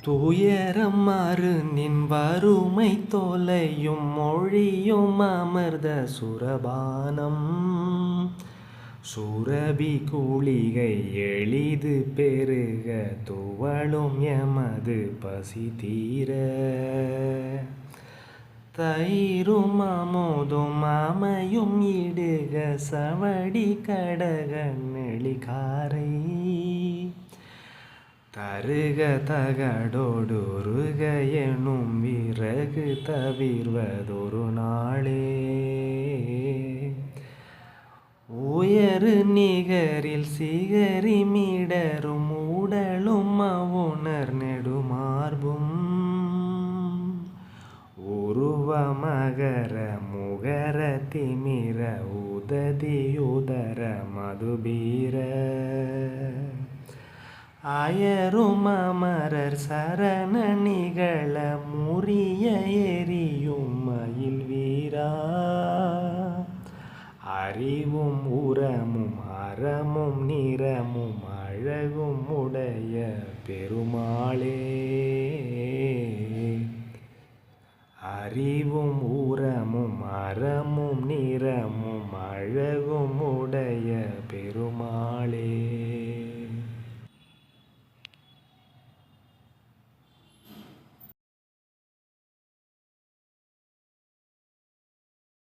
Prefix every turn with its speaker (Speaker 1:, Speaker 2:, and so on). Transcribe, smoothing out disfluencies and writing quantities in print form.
Speaker 1: துயரம் மாறு நின் வறுமை தொலையும் மொழியும் அமர்த சுரபானம் சுரபி குளிகை எளிது பெருக துவளும் எமது பசி தீர தயிரும் அமுதும் அமையும் இடுக சவடி கடக நெளிகாரை தருக தகடோடுருக எனும் விறகு தவிர்வதொரு நாளே உயரு நிகரில் சிகரி மிடரும் உடலும் அவுணர் நெடுமார்பும் உருவ மகர முகர திமிர உததியுதர மதுபீர அயரும் அமரர் சரண நிகழ முறிய எரியும் மயில் வீரா அறிவும் உரமும் அறமும் நிறமும் அழகும் உடைய பெருமாளே.